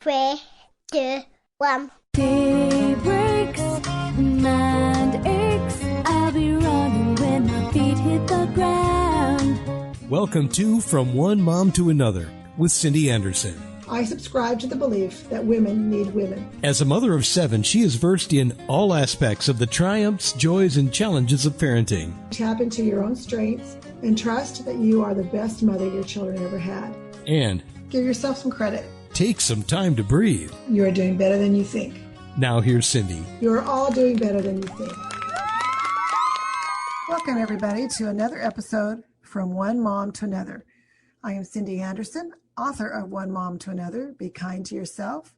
3, 2, 1. Day breaks, mind aches. I'll be running when my feet hit the ground. Welcome to From One Mom to Another with Cindy Anderson. I subscribe to the belief that women need women. As a mother of 7, she is versed in all aspects of the triumphs, joys, and challenges of parenting. Tap into your own strengths and trust that you are the best mother your children ever had. And Give yourself some credit. take some time to breathe. You are doing better than you think. Now here's Cindy. You are all doing better than you think. Welcome, everybody, to another episode From One Mom to Another. I am Cindy Anderson, author of One Mom to Another. Be kind to yourself,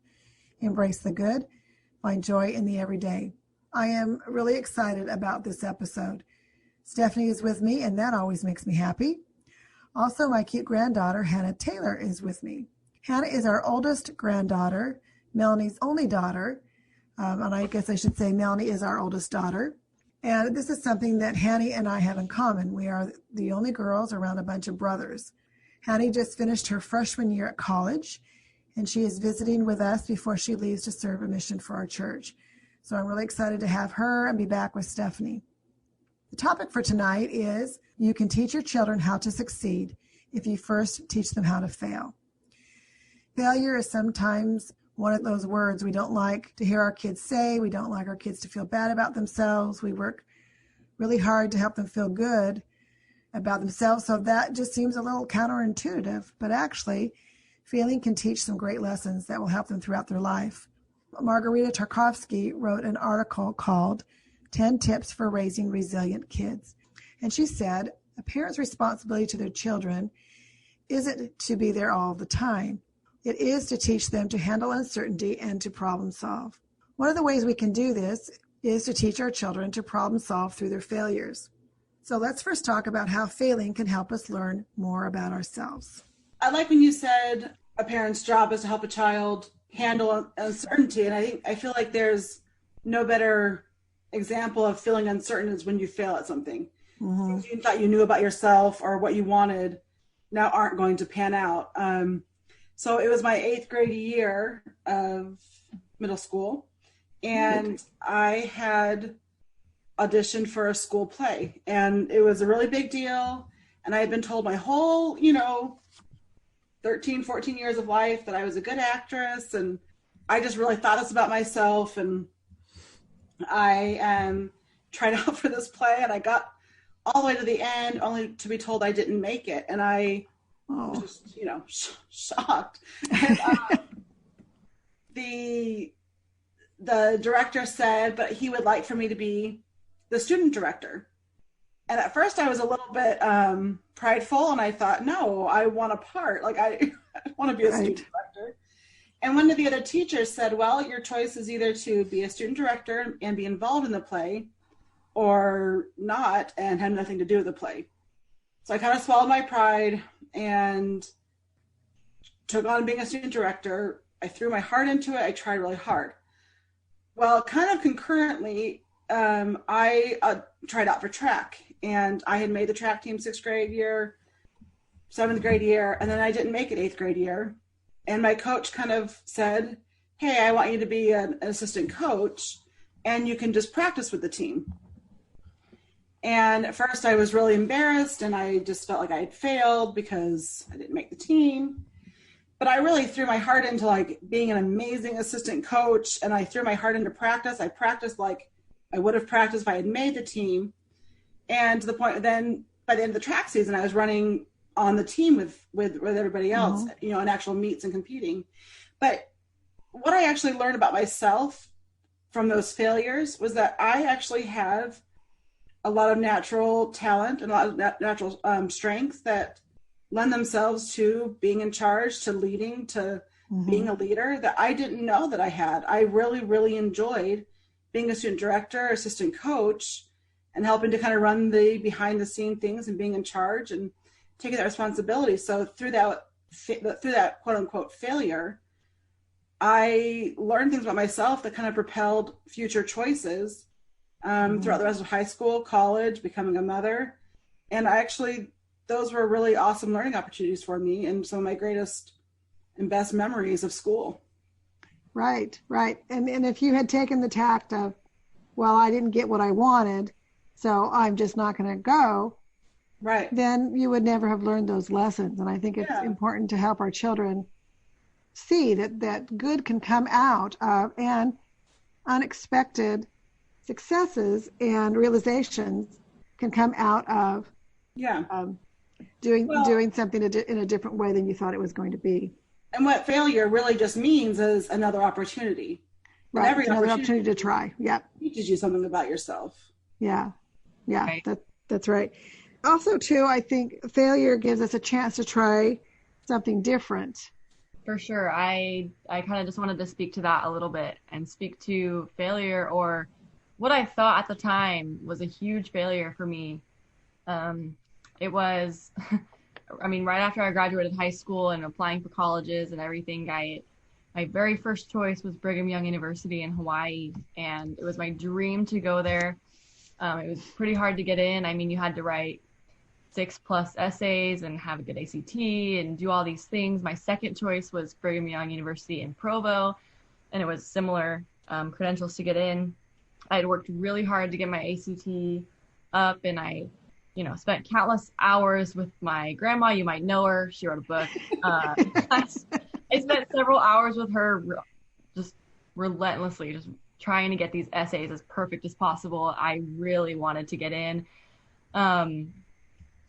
embrace the good, find joy in the everyday. I am really excited about this episode. Stephanie is with me, and that always makes me happy. Also, my cute granddaughter, Hannah Taylor, is with me. Hannah is our oldest granddaughter, Melanie's only daughter, and I guess I should say Melanie is our oldest daughter. And this is something that Hanny and I have in common. We are the only girls around a bunch of brothers. Hanny just finished her freshman year at college, and she is visiting with us before she leaves to serve a mission for our church. So I'm really excited to have her and be back with Stephanie. The topic for tonight is you can teach your children how to succeed if you first teach them how to fail. Failure is sometimes one of those words we don't like to hear our kids say. We don't like our kids to feel bad about themselves. We work really hard to help them feel good about themselves. So that just seems a little counterintuitive, but actually failing can teach some great lessons that will help them throughout their life. Margarita Tarkovsky wrote an article called 10 Tips for Raising Resilient Kids. And she said, a parent's responsibility to their children isn't to be there all the time. It is to teach them to handle uncertainty and to problem solve. One of the ways we can do this is to teach our children to problem solve through their failures. So let's first talk about how failing can help us learn more about ourselves. I like when you said a parent's job is to help a child handle uncertainty. And I feel like there's no better example of feeling uncertain is when you fail at something. Mm-hmm. Things you thought you knew about yourself or what you wanted now aren't going to pan out. So it was my 8th grade year of middle school, and I had auditioned for a school play, and it was a really big deal. And I had been told my whole, 13, 14 years of life that I was a good actress, and I just really thought this about myself. And I tried out for this play, and I got all the way to the end, only to be told I didn't make it. And I was just, shocked. And the director said, but he would like for me to be the student director. And at first I was a little bit prideful, and I thought, no, I want a part. Like I want to be a student director. And one of the other teachers said, well, your choice is either to be a student director and be involved in the play or not and have nothing to do with the play. So I kind of swallowed my pride and took on being a student director. I threw my heart into it. I tried really hard. Well, kind of concurrently, I tried out for track, and I had made the track team 6th grade year, 7th grade year, and then I didn't make it 8th grade year. And my coach kind of said, hey, I want you to be an assistant coach, and you can just practice with the team. And at first I was really embarrassed, and I just felt like I had failed because I didn't make the team. But I really threw my heart into like being an amazing assistant coach, and I threw my heart into practice. I practiced like I would have practiced if I had made the team. And to the point then by the end of the track season, I was running on the team with everybody else, in actual meets and competing. But what I actually learned about myself from those failures was that I actually have a lot of natural talent and a lot of natural strengths that lend themselves to being in charge, to leading, to being a leader that I didn't know that I had. I really, really enjoyed being a student director, assistant coach, and helping to kind of run the behind the scene things and being in charge and taking that responsibility. So through that quote unquote failure, I learned things about myself that kind of propelled future choices throughout the rest of high school, college, becoming a mother. And those were really awesome learning opportunities for me and some of my greatest and best memories of school. Right. And if you had taken the tact of, well, I didn't get what I wanted, so I'm just not going to go, Right. then you would never have learned those lessons. And I think it's important to help our children see that good can come out of, and unexpected successes and realizations can come out of doing something in a different way than you thought it was going to be. And what failure really just means is another opportunity. Right. Every another opportunity to try. Yep. Teaches you something about yourself. Yeah. Right. That's right. Also, too, I think failure gives us a chance to try something different. For sure. I kind of just wanted to speak to that a little bit and speak to failure, or what I thought at the time was a huge failure for me. It was, I mean, right after I graduated high school and applying for colleges and everything, my very first choice was Brigham Young University in Hawaii, and it was my dream to go there. It was pretty hard to get in. I mean, you had to write 6+ essays and have a good ACT and do all these things. My second choice was Brigham Young University in Provo, and it was similar credentials to get in. I had worked really hard to get my ACT up, and I spent countless hours with my grandma. You might know her. She wrote a book. I spent several hours with her, just relentlessly, just trying to get these essays as perfect as possible. I really wanted to get in.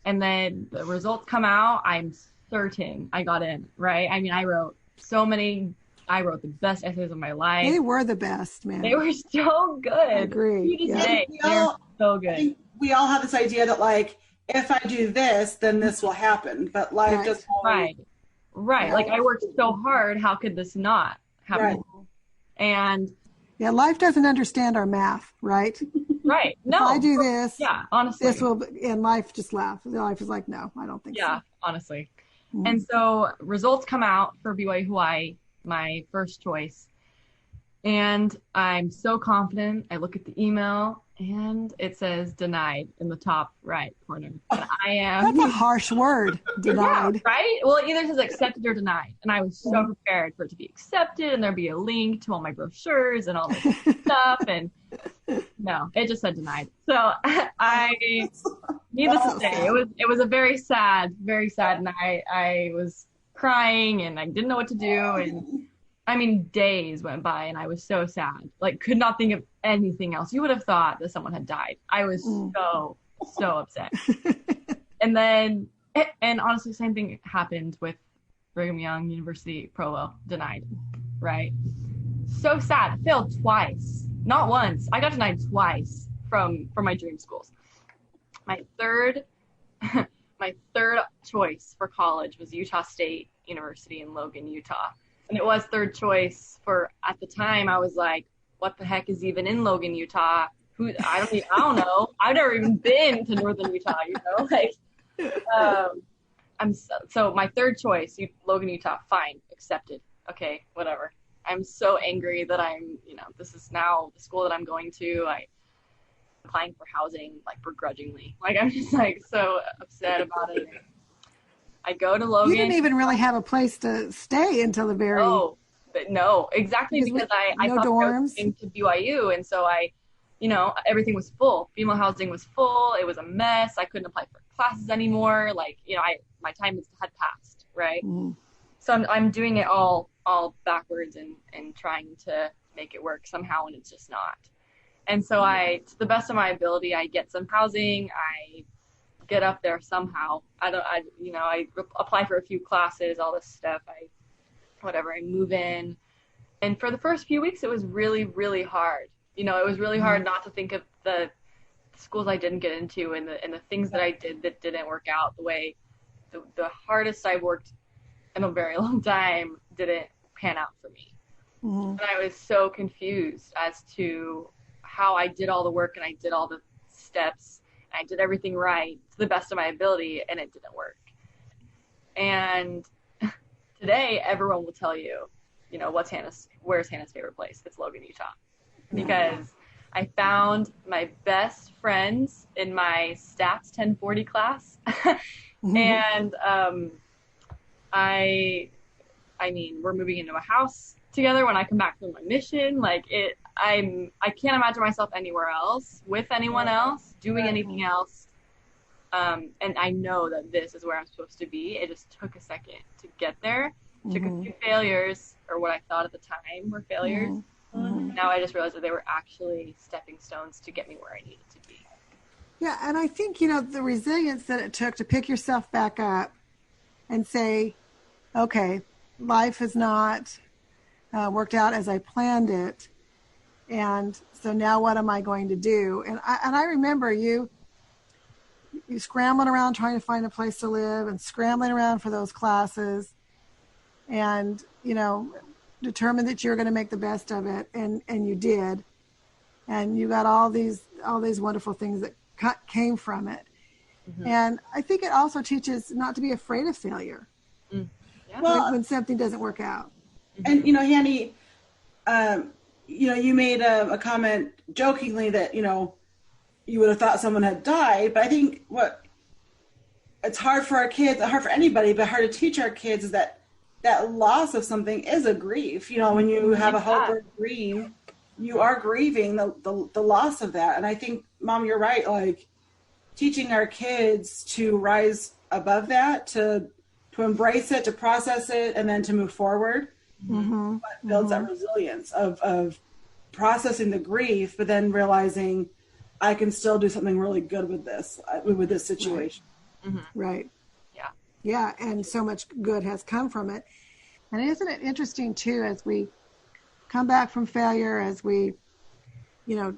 And then the results come out. I'm certain I got in, right? I mean, I wrote the best essays of my life. They were the best, man. They were so good. I agree. They're so good. We all have this idea that, like, if I do this, then this will happen. But life doesn't always. Right. Like, I worked so hard. How could this not happen? Right. And yeah, life doesn't understand our math, right? Right. No. If I do this. Yeah, honestly. This will, and life just laughs. Life is like, no, I don't think so. Yeah, honestly. Mm-hmm. And so results come out for BYU Hawaii, my first choice. And I'm so confident. I look at the email and it says denied in the top right corner. And I am. That's a harsh word, denied. Yeah, right? Well, it either says accepted or denied. And I was so prepared for it to be accepted, and there'd be a link to all my brochures and all this stuff. And no, it just said denied. So needless to say, it was a very sad night. I was crying and I didn't know what to do. And I mean, days went by and I was so sad. Like, could not think of anything else. You would have thought that someone had died. I was so upset. And honestly, same thing happened with Brigham Young University Provo, denied, right? So sad. Failed twice, not once. I got denied twice from my dream schools. My third choice for college was Utah State University in Logan, Utah. And it was third choice for, at the time, I was like, what the heck is even in Logan, Utah? I don't know. I've never even been to northern Utah, like, so my third choice, Logan, Utah, fine, accepted. Okay, whatever. I'm so angry that this is now the school that I'm going to. I'm applying for housing, like, begrudgingly. Like, I'm just, like, so upset about it. I go to Logan. You didn't even really have a place to stay until the very. No, exactly, because I thought dorms. I was going to BYU, and so everything was full. Female housing was full. It was a mess. I couldn't apply for classes anymore. Like, my time had passed, right? Mm. So I'm doing it all backwards and trying to make it work somehow, and it's just not. And so to the best of my ability, I get some housing. I get up there somehow. I apply for a few classes, all this stuff. I move in. And for the first few weeks, it was really, really hard. It was really hard not to think of the schools I didn't get into and the things that I did that didn't work out the way the hardest I worked in a very long time didn't pan out for me. Mm-hmm. And I was so confused as to how I did all the work and I did all the steps. I did everything right to the best of my ability, and it didn't work. And today, everyone will tell you, where's Hannah's favorite place? It's Logan, Utah. Because I found my best friends in my stats 1040 class. And we're moving into a house together when I come back from my mission. Like I can't imagine myself anywhere else with anyone else doing anything else. And I know that this is where I'm supposed to be. It just took a second to get there. Took a few failures, or what I thought at the time were failures. Now I just realized that they were actually stepping stones to get me where I needed to be. Yeah, and I think, the resilience that it took to pick yourself back up and say, okay, life has not worked out as I planned it, and so now what am I going to do? And I remember you scrambling around trying to find a place to live and scrambling around for those classes, and determined that you were going to make the best of it, and you did, and you got all these wonderful things that came from it. And I think it also teaches not to be afraid of failure when something doesn't work out. And Hanny, you made a comment jokingly that you would have thought someone had died, but I think it's hard for our kids, hard for anybody, but hard to teach our kids is that loss of something is a grief. When you have a hope or a dream, you are grieving the loss of that. And I think, Mom, you're right. Like teaching our kids to rise above that, to embrace it, to process it, and then to move forward. But builds that resilience of processing the grief, but then realizing I can still do something really good with this situation. Right. Yeah. Yeah, and so much good has come from it. And isn't it interesting too, as we come back from failure, as we,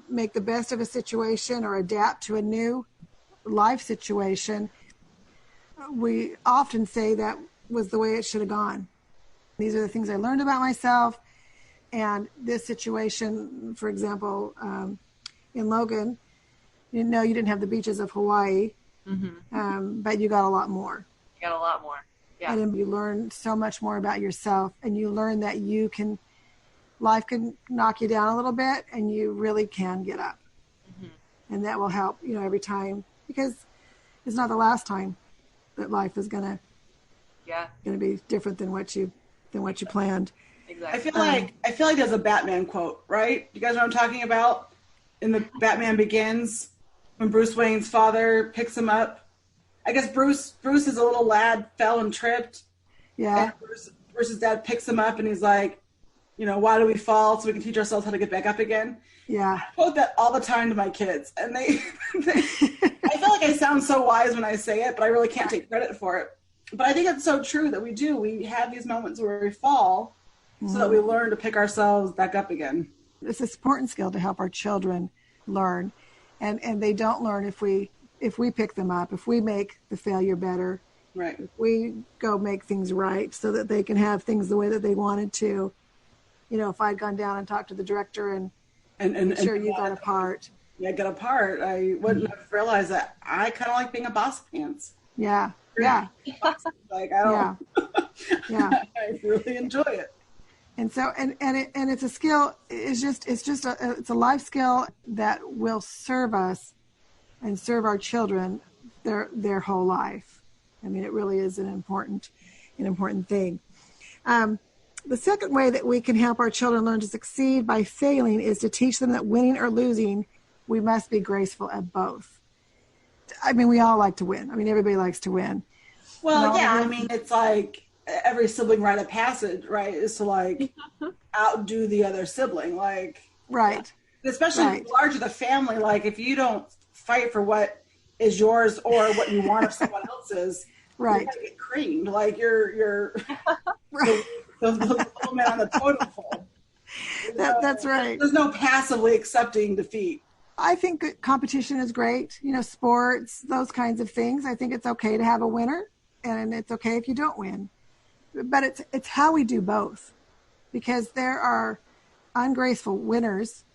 make the best of a situation or adapt to a new life situation, we often say that was the way it should have gone. These are the things I learned about myself. And this situation, for example, in Logan, you didn't have the beaches of Hawaii, but you got a lot more. You got a lot more. Yeah. And you learn so much more about yourself, and you learn that life can knock you down a little bit, and you really can get up. And that will help, every time, because it's not the last time that life is going to be different than what you planned. Exactly. I feel like there's a Batman quote, right? You guys know what I'm talking about? In the Batman Begins, when Bruce Wayne's father picks him up. I guess Bruce is a little lad, fell and tripped. Yeah. And Bruce's dad picks him up and he's like, why do we fall? So we can teach ourselves how to get back up again. Yeah. I quote that all the time to my kids. And I feel like I sound so wise when I say it, but I really can't take credit for it. But I think it's so true that we have these moments where we fall so that we learn to pick ourselves back up again. It's an important skill to help our children learn. And they don't learn if we pick them up, if we make the failure better. Right. If we go make things right so that they can have things the way that they wanted to. If I'd gone down and talked to the director and sure you got a part. Yeah, get a part. I wouldn't have realized that I kind of like being a boss pants. Yeah. Yeah. Like I don't. Yeah. I really enjoy it. And so, and it's a skill. It's a life skill that will serve us and serve our children their whole life. I mean, it really is an important thing. The second way that we can help our children learn to succeed by failing is to teach them that winning or losing, we must be graceful at both. I mean, we all like to win. I mean, everybody likes to win. Well, yeah, I mean, it's like every sibling rite of passage, right, is to like outdo the other sibling. Like, right. Especially the larger the family, like if you don't fight for what is yours or what you want of someone else's, right, you're gonna get creamed. Like you're right. the little man on the totem pole. That's right. There's no passively accepting defeat. I think competition is great. Sports, those kinds of things. I think it's okay to have a winner, and it's okay if you don't win. But it's how we do both, because there are ungraceful winners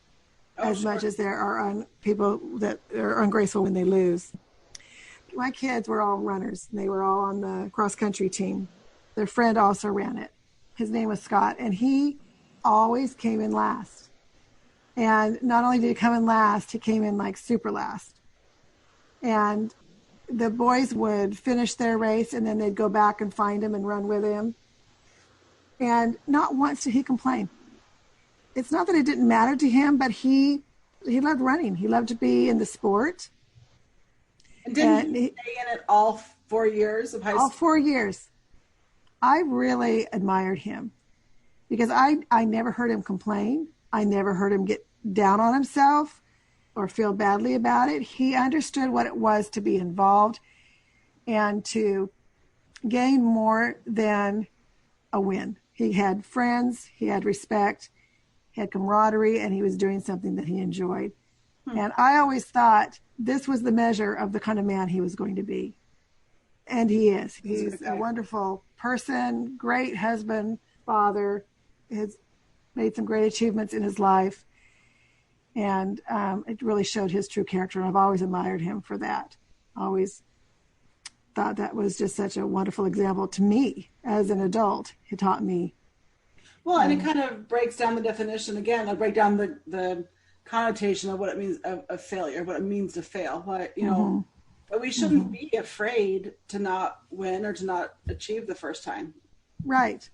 as much as there are people that are ungraceful when they lose. My kids were all runners. They were all on the cross-country team. Their friend also ran it. His name was Scott, and he always came in last. And not only did he come in last, he came in like super last. And the boys would finish their race, and then they'd go back and find him and run with him. And not once did he complain. It's not that it didn't matter to him, but he loved running. He loved to be in the sport. And didn't he stay in it all 4 years of high school? All 4 years. I really admired him because I never heard him complain. I never heard him get down on himself or feel badly about it. He understood what it was to be involved and to gain more than a win. He had friends, he had respect, he had camaraderie, and he was doing something that he enjoyed. And I always thought this was the measure of the kind of man he was going to be. And he is. He's a wonderful person, great husband, father, has made some great achievements in his life. And it really showed his true character. And I've always admired him for that. Always thought that was just such a wonderful example to me as an adult. He taught me. Well, and it kind of breaks down the definition again. I'll break down the connotation of what it means of failure, what it means to fail. What, you know, but we shouldn't be afraid to not win or to not achieve the first time. Right.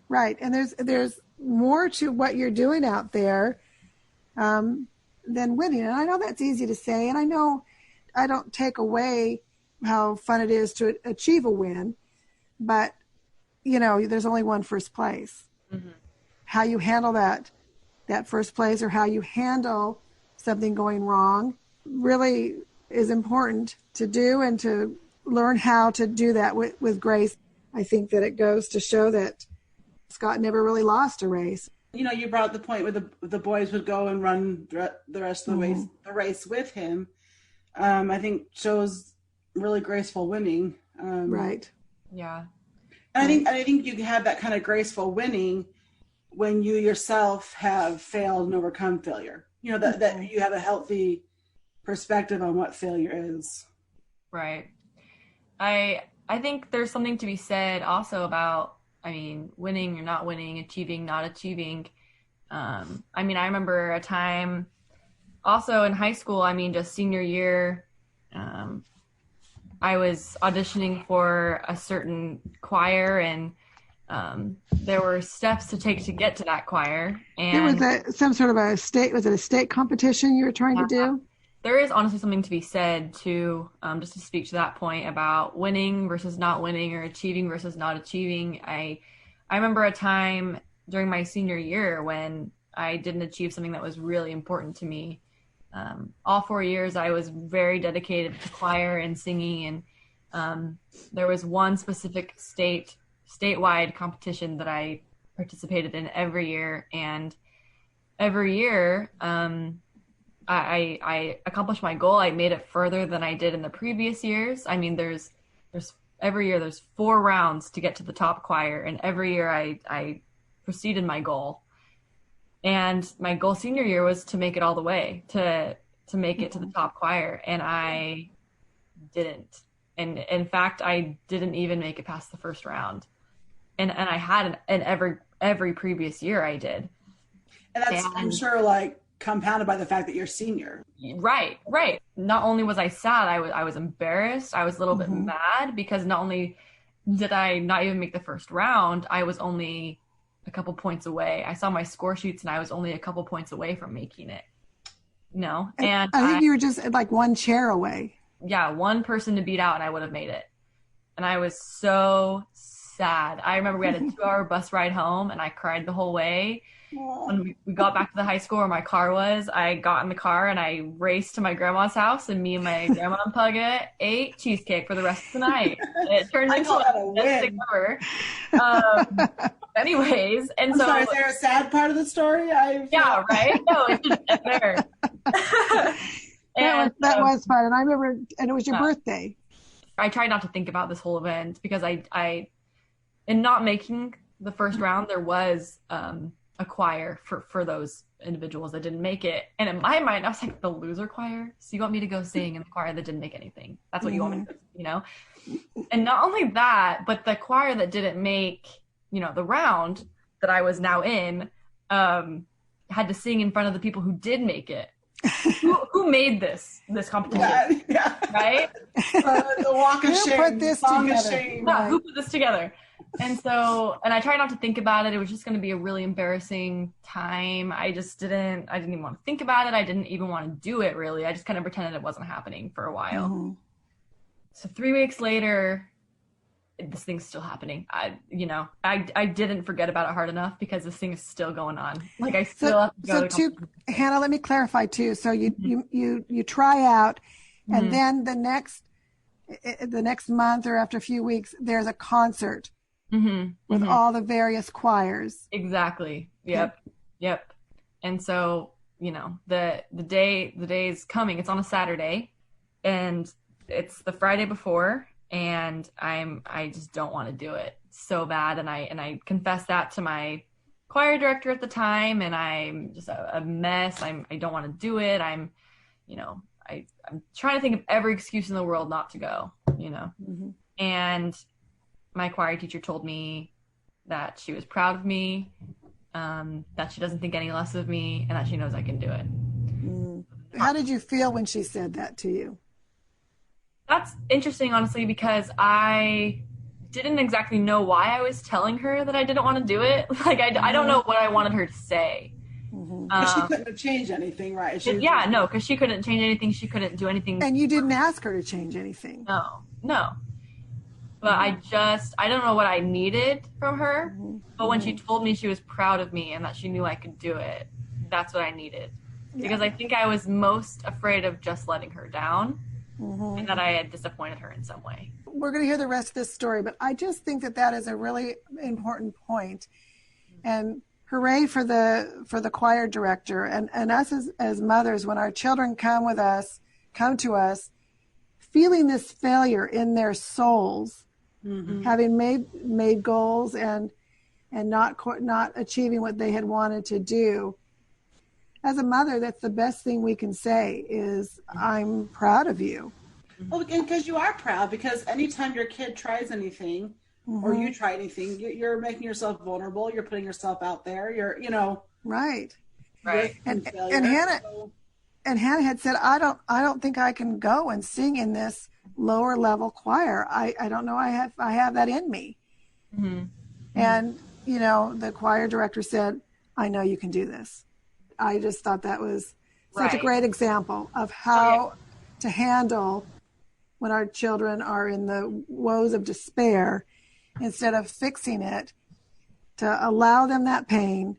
Right. And there's more to what you're doing out there than winning. And I know that's easy to say. And I know I don't take away how fun it is to achieve a win, but you know, there's only one first place. How you handle that first place or how you handle something going wrong really is important to do, and to learn how to do that with grace. I think that it goes to show that Scott never really lost a race. You know, you brought up the point where the boys would go and run the rest of the race with him. I think shows really graceful winning. Right. Yeah. And I think you can have that kind of graceful winning when you yourself have failed and overcome failure. You know, that you have a healthy perspective on what failure is. Right. I think there's something to be said also about, I mean, winning or not winning, achieving, not achieving. I mean, I remember a time also in high school, I mean, just senior year, I was auditioning for a certain choir, and there were steps to take to get to that choir. And it was some sort of a state, was it a state competition you were trying to do? There is honestly something to be said to, just to speak to that point about winning versus not winning, or achieving versus not achieving. I remember a time during my senior year when I didn't achieve something that was really important to me. All 4 years I was very dedicated to choir and singing, and there was one specific statewide competition that I participated in every year, and every year I accomplished my goal. I made it further than I did in the previous years. I mean, there's every year there's 4 rounds to get to the top choir, and every year I preceded my goal. And my goal senior year was to make it all the way, to make it to the top choir, and I didn't. And in fact, I didn't even make it past the first round. And I had in every previous year I did. And that's, I'm sure, like, compounded by the fact that you're senior. Right. Not only was I sad, I was embarrassed. I was a little bit mad because not only did I not even make the first round, I was only a couple points away. I saw my score sheets and I was only a couple points away from making it. No. And I think you were just like one chair away. Yeah, one person to beat out and I would have made it. And I was so sad. I remember we had a 2-hour bus ride home and I cried the whole way. When we got back to the high school where my car was, I got in the car and I raced to my grandma's house, and me and my grandma and Pugga ate cheesecake for the rest of the night. It turned into a best thing ever. Anyways, and so sorry, is there a sad part of the story? Yeah, right? No, it didn't get there. That was fun, and I remember, and it was your birthday. I tried not to think about this whole event because I in not making the first round, there was a choir for those individuals that didn't make it. And in my mind, I was like, the loser choir? So you want me to go sing in the choir that didn't make anything? That's what you want me to do, you know? And not only that, but the choir that didn't make, the round that I was now in, had to sing in front of the people who did make it. Who made this competition? Yeah. Right? The walk of shame. Who put this together? Yeah, who put this together? And so, and I tried not to think about it. It was just going to be a really embarrassing time. I didn't even want to think about it. I didn't even want to do it, really. I just kind of pretended it wasn't happening for a while. Mm-hmm. So 3 weeks later, this thing's still happening. I didn't forget about it hard enough because this thing is still going on. Like I still have to go. Hannah, let me clarify too. So you try out, and then the next month or after a few weeks, there's a concert with all the various choirs. Exactly. Yep. And so, the day is coming. It's on a Saturday, and it's the Friday before, and I just don't want to do it so bad. And I confessed that to my choir director at the time, and I'm just a mess. I don't want to do it. I'm trying to think of every excuse in the world not to go, And my choir teacher told me that she was proud of me, that she doesn't think any less of me, and that she knows I can do it. How did you feel when she said that to you? That's interesting, honestly, because I didn't exactly know why I was telling her that I didn't want to do it. Like, I don't know what I wanted her to say. She couldn't have changed anything, right? Because she couldn't change anything. She couldn't do anything. And you didn't ask her to change anything. No. But I don't know what I needed from her. But when she told me she was proud of me and that she knew I could do it, that's what I needed. Yeah. Because I think I was most afraid of just letting her down. And that I had disappointed her in some way. We're going to hear the rest of this story, but I just think that is a really important point. And hooray for the choir director and us as mothers, when our children come to us, feeling this failure in their souls, having made goals and not achieving what they had wanted to do. As a mother, that's the best thing we can say is, I'm proud of you. Well, because you are proud, because anytime your kid tries anything or you try anything, you're making yourself vulnerable. You're putting yourself out there. Right. And Hannah had said, I don't think I can go and sing in this lower level choir. I don't know. I have that in me. And, the choir director said, I know you can do this. I just thought that was such a great example of how to handle when our children are in the woes of despair, instead of fixing it, to allow them that pain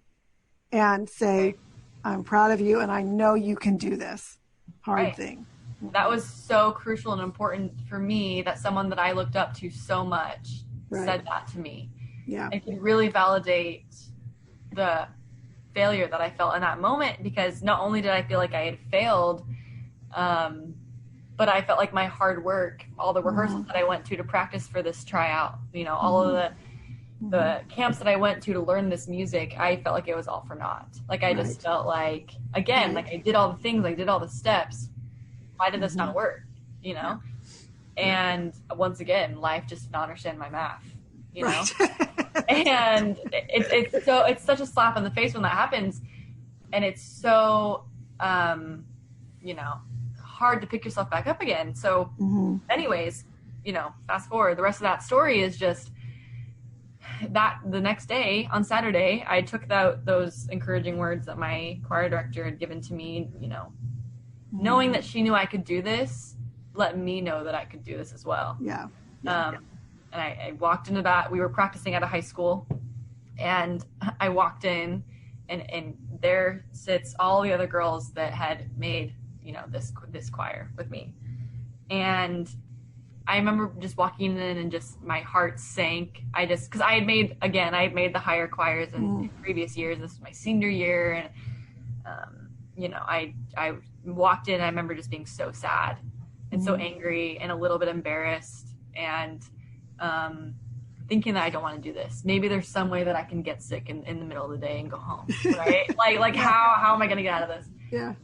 and say, I'm proud of you and I know you can do this hard thing. That was so crucial and important for me, that someone that I looked up to so much said that to me. Yeah. It could really validate the failure that I felt in that moment, because not only did I feel like I had failed, but I felt like my hard work, all the rehearsals that I went to practice for this tryout, all of the camps that I went to learn this music, I felt like it was all for naught. Like I just felt like, again, like I did all the things, I did all the steps. Why did this not work? And once again, life just did not understand my math. And it's such a slap in the face when that happens, and it's so hard to pick yourself back up again. So anyways, fast forward, the rest of that story is just that the next day on Saturday, I took those encouraging words that my choir director had given to me, knowing that she knew I could do this, let me know that I could do this as well. And I walked into that. We were practicing at a high school, and I walked in, and there sits all the other girls that had made, this choir with me. And I remember just walking in and just my heart sank. Because I had made the higher choirs in previous years. This was my senior year. And, I walked in, I remember just being so sad and so angry and a little bit embarrassed, and thinking that I don't want to do this. Maybe there's some way that I can get sick in the middle of the day and go home, right? like how am I going to get out of this? Yeah.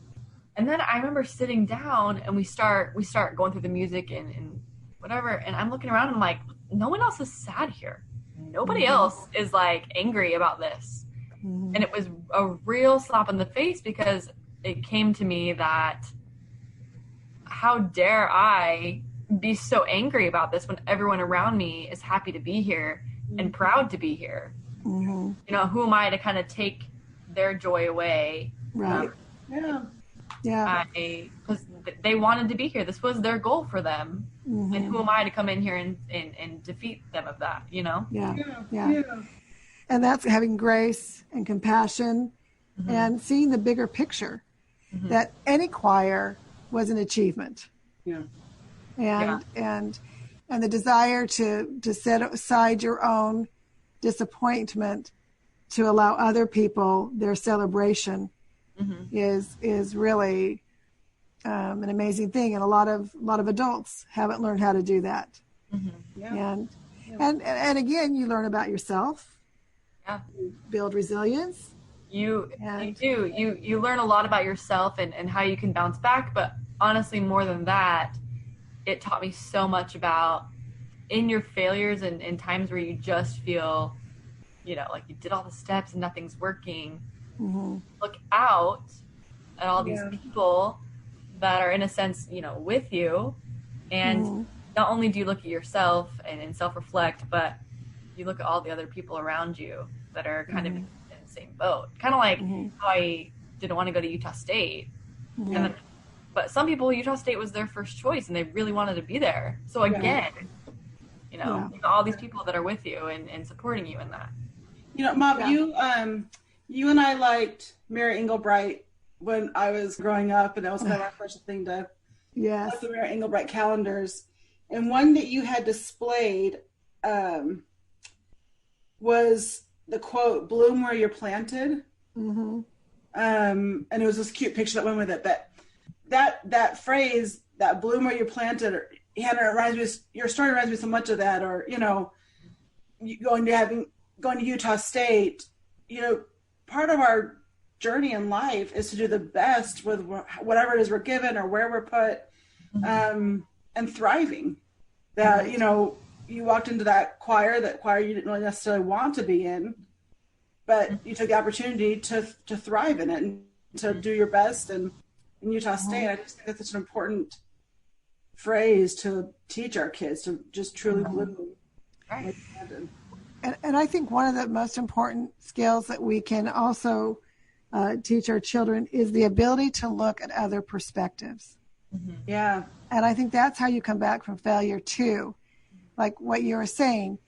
And then I remember sitting down, and we start going through the music and whatever. And I'm looking around and I'm like, no one else is sad here. Nobody else is like angry about this. And it was a real slap in the face, because it came to me that how dare I be so angry about this when everyone around me is happy to be here and proud to be here. Mm-hmm. You know, who am I to kind of take their joy away? Right. Yeah. Yeah. Because they wanted to be here. This was their goal for them. Mm-hmm. And who am I to come in here and defeat them of that, you know? Yeah. Yeah. Yeah. Yeah. And that's having grace and compassion and seeing the bigger picture that any choir was an achievement. Yeah. And the desire to set aside your own disappointment to allow other people their celebration is really an amazing thing, and a lot of adults haven't learned how to do that. Yeah. And again, you learn about yourself, build resilience. You do. You learn a lot about yourself and how you can bounce back. But honestly, more than that, it taught me so much about in your failures and in times where you just feel, you know, like you did all the steps and nothing's working. Look out at all these people that are in a sense, you know, with you. And not only do you look at yourself and self-reflect, but you look at all the other people around you that are kind of in the same boat. Kind of like how I didn't want to go to Utah State. And then, but some people, Utah State was their first choice and they really wanted to be there. So again, you know, all these people that are with you and supporting you in that. You know, Mom, you and I liked Mary Englebright when I was growing up, and that was kind of our first thing to like the Mary Englebright calendars. And one that you had displayed was the quote, "Bloom where you're planted." And it was this cute picture that went with it. But that phrase, that "bloom where you're planted," or Hannah, your story reminds me so much of that. Or, you know, going to Utah State, you know, part of our journey in life is to do the best with whatever it is we're given or where we're put, and thriving. That, you know, you walked into that choir you didn't really necessarily want to be in, but you took the opportunity to thrive in it and to do your best in Utah State. I just think that's such an important phrase to teach our kids, to just truly bloom. Right. And I think one of the most important skills that we can also teach our children is the ability to look at other perspectives. Yeah. And I think that's how you come back from failure too. Like what you were saying,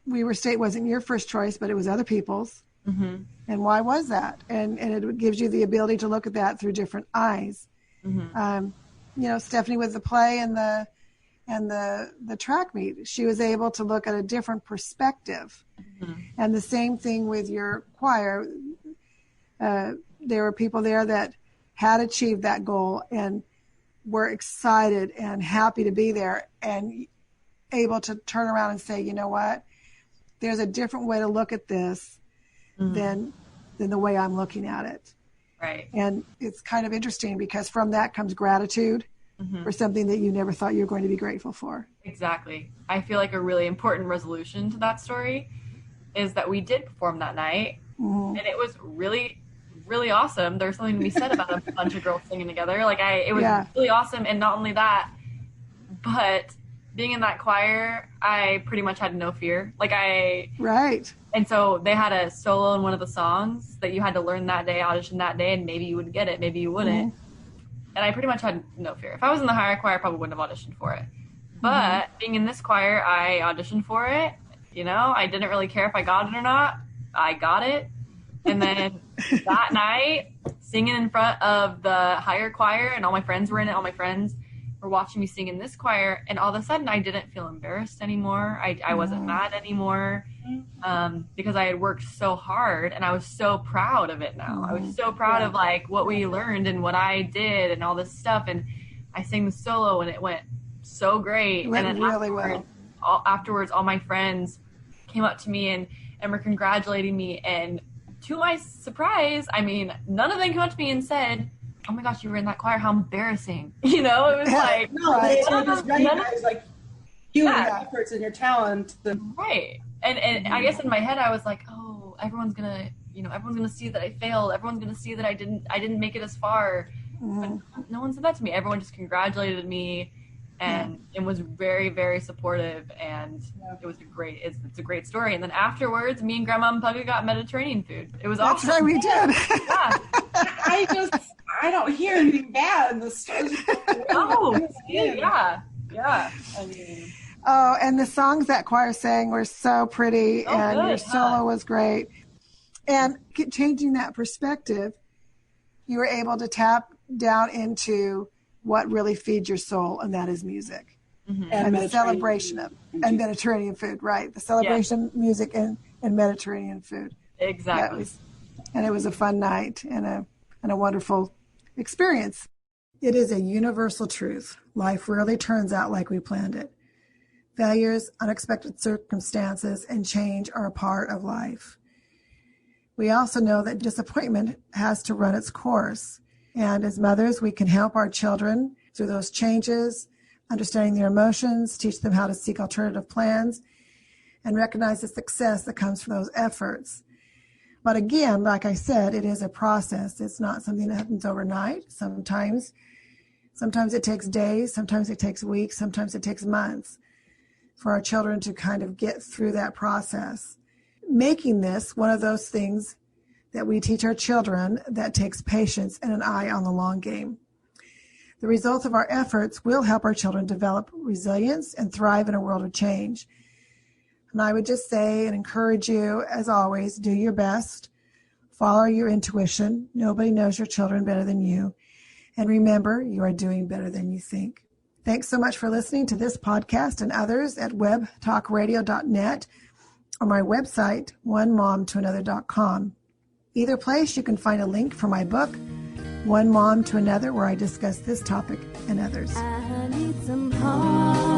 Weber State wasn't your first choice, but it was other people's. And why was that? And it gives you the ability to look at that through different eyes. You know, Stephanie with the play and the track meet, she was able to look at a different perspective. And the same thing with your choir. There were people there that had achieved that goal and were excited and happy to be there and able to turn around and say, you know what, there's a different way to look at this than the way I'm looking at it. Right. And it's kind of interesting because from that comes gratitude for something that you never thought you were going to be grateful for. Exactly. I feel like a really important resolution to that story is that we did perform that night, and it was really, really awesome. There's something to be said about a bunch of girls singing together. Like it was really awesome. And not only that, but being in that choir, I pretty much had no fear. Right. And so they had a solo in one of the songs that you had to learn that day, audition that day, and maybe you would get it, maybe you wouldn't. And I pretty much had no fear. If I was in the higher choir, I probably wouldn't have auditioned for it. But being in this choir, I auditioned for it. You know, I didn't really care if I got it or not. I got it. And then that night, singing in front of the higher choir, and all my friends were in it, all my friends were watching me sing in this choir, and all of a sudden I didn't feel embarrassed anymore. I wasn't mad anymore, because I had worked so hard, and I was so proud of it now. I was so proud of like what we learned and what I did and all this stuff, and I sang the solo and it went so great. It went and then really afterwards, all my friends came up to me and were congratulating me, and to my surprise, I mean, none of them came up to me and said, "Oh my gosh, you were in that choir, how embarrassing." You know, it was like, no, they just recognize like you and your efforts and your talent. Right. And I guess in my head I was like, oh, everyone's gonna see that I failed. Everyone's gonna see that I didn't make it as far. But no one said that to me. Everyone just congratulated me and was very, very supportive, and it was it's a great story. And then afterwards, me and Grandma and Pugga got Mediterranean food. It was That's awesome. right, we did. Yeah. I don't hear anything bad in the story. Oh, yeah. I mean, Oh, and the songs that choir sang were so pretty, and good, your solo was great. And changing that perspective, you were able to tap down into what really feeds your soul, and that is music. Mm-hmm. And the celebration of and Mediterranean food, right? The celebration of music and Mediterranean food. Exactly. And it was a fun night and a wonderful experience. It is a universal truth. Life rarely turns out like we planned it. Failures, unexpected circumstances, and change are a part of life. We also know that disappointment has to run its course. And as mothers, we can help our children through those changes, understanding their emotions, teach them how to seek alternative plans, and recognize the success that comes from those efforts. But again, like I said, it is a process. It's not something that happens overnight. Sometimes it takes days, sometimes it takes weeks, sometimes it takes months for our children to kind of get through that process. Making this one of those things that we teach our children that takes patience and an eye on the long game. The results of our efforts will help our children develop resilience and thrive in a world of change. And I would just say and encourage you, as always, do your best, follow your intuition. Nobody knows your children better than you. And remember, you are doing better than you think. Thanks so much for listening to this podcast and others at webtalkradio.net or my website, onemomtoanother.com. Either place, you can find a link for my book, One Mom to Another, where I discuss this topic and others. I need some hard